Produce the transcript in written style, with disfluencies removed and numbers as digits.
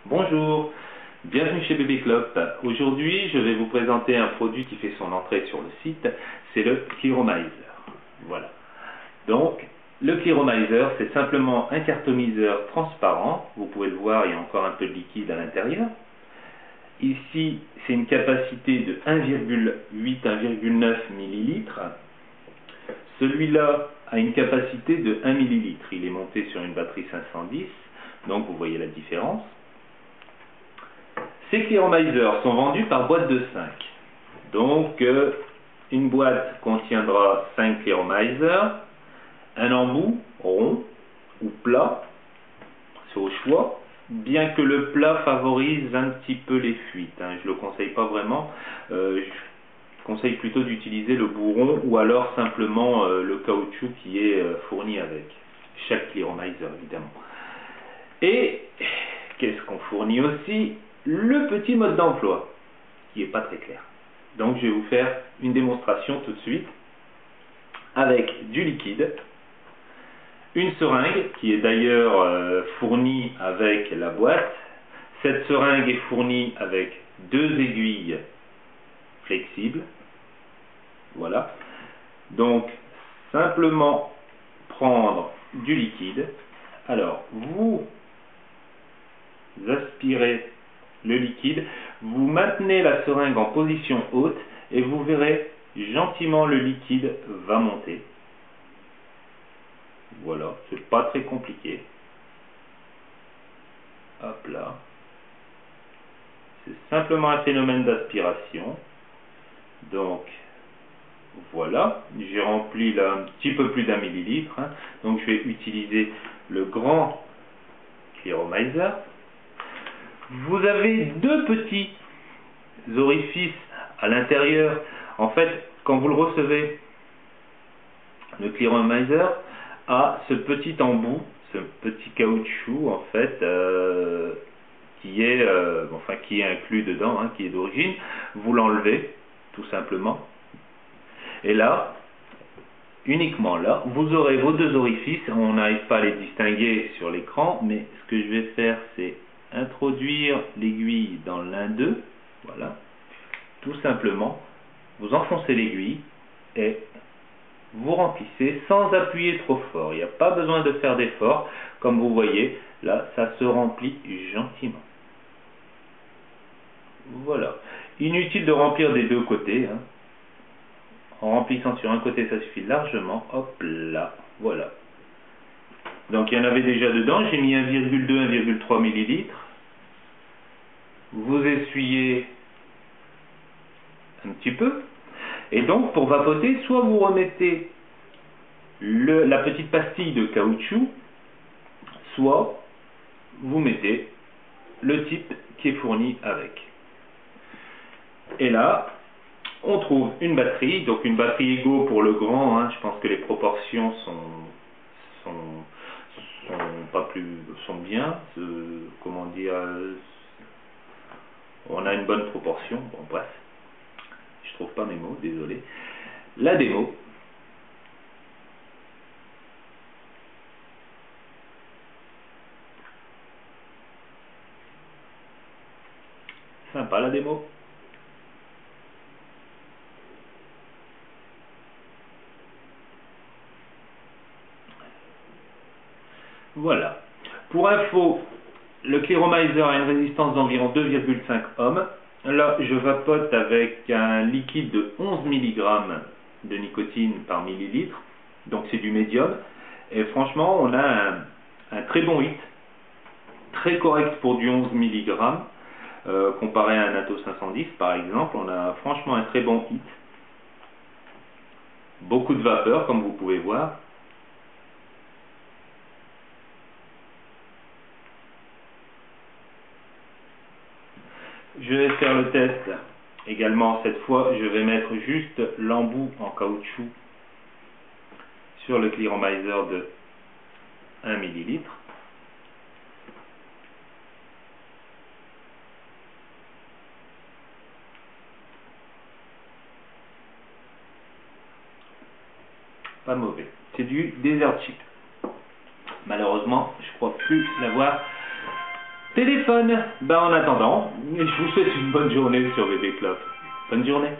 Bonjour, bienvenue chez Bébé Clop. Aujourd'hui, je vais vous présenter un produit qui fait son entrée sur le site, c'est le Clearomizer. Voilà. Donc, le Clearomizer, c'est simplement un cartomiseur transparent. Vous pouvez le voir, il y a encore un peu de liquide à l'intérieur. Ici, c'est une capacité de 1,8-1,9 ml. Celui-là a une capacité de 1 ml. Il est monté sur une batterie 510, donc vous voyez la différence. Ces Clearomizer sont vendus par boîte de 5. Donc, une boîte contiendra 5 Clearomizer, un embout rond ou plat, c'est au choix, bien que le plat favorise un petit peu les fuites. Je ne le conseille pas vraiment. Je conseille plutôt d'utiliser le bourron ou alors simplement le caoutchouc qui est fourni avec. Chaque Clearomizer, évidemment. Et qu'est-ce qu'on fournit aussi? Le petit mode d'emploi, qui n'est pas très clair. Donc je vais vous faire une démonstration tout de suite, avec du liquide, une seringue, qui est d'ailleurs fournie avec la boîte. Cette seringue est fournie avec 2 aiguilles flexibles. Voilà. Donc, simplement prendre du liquide. Alors, vous aspirez le liquide, vous maintenez la seringue en position haute et vous verrez gentiment le liquide va monter. Voilà, c'est pas très compliqué. Hop là. C'est simplement un phénomène d'aspiration. Donc, voilà, j'ai rempli là un petit peu plus d'1 millilitre. Donc, je vais utiliser le grand Clearomizer. Vous avez 2 petits orifices à l'intérieur. En fait, quand vous le recevez, le Clearomizer a ce petit embout, ce petit caoutchouc en fait, qui est inclus dedans, qui est d'origine. Vous l'enlevez tout simplement. Et là, uniquement là, vous aurez vos 2 orifices. On n'arrive pas à les distinguer sur l'écran, mais ce que je vais faire, c'est introduire l'aiguille dans l'un d'eux, voilà, tout simplement, vous enfoncez l'aiguille et vous remplissez sans appuyer trop fort. Il n'y a pas besoin de faire d'effort, comme vous voyez, là, ça se remplit gentiment. Voilà, inutile de remplir des 2 côtés, En remplissant sur un côté, ça suffit largement, hop là, voilà. Donc il y en avait déjà dedans, j'ai mis 1,2-1,3 ml. Vous essuyez un petit peu. Et donc pour vapoter, soit vous remettez la petite pastille de caoutchouc, soit vous mettez le type qui est fourni avec. Et là, on trouve une batterie, donc une batterie égaux pour le grand, je pense que les proportions sont bien, comment dire, on a une bonne proportion, bon bref, je trouve pas mes mots, désolé. La démo. Sympa la démo. Voilà. Pour info, le Clearomizer a une résistance d'environ 2,5 ohms. Là, je vapote avec un liquide de 11 mg de nicotine par millilitre. Donc c'est du médium. Et franchement, on a un très bon hit. Très correct pour du 11 mg. Comparé à un Atto 510 par exemple, on a franchement un très bon hit. Beaucoup de vapeur comme vous pouvez voir. Je vais faire le test également. Cette fois, je vais mettre juste l'embout en caoutchouc sur le Clearomizer de 1 ml. Pas mauvais. C'est du Desert Chip. Malheureusement, je crois plus l'avoir téléphone. Ben en attendant, je vous souhaite une bonne journée sur Bébé Clope. Bonne journée.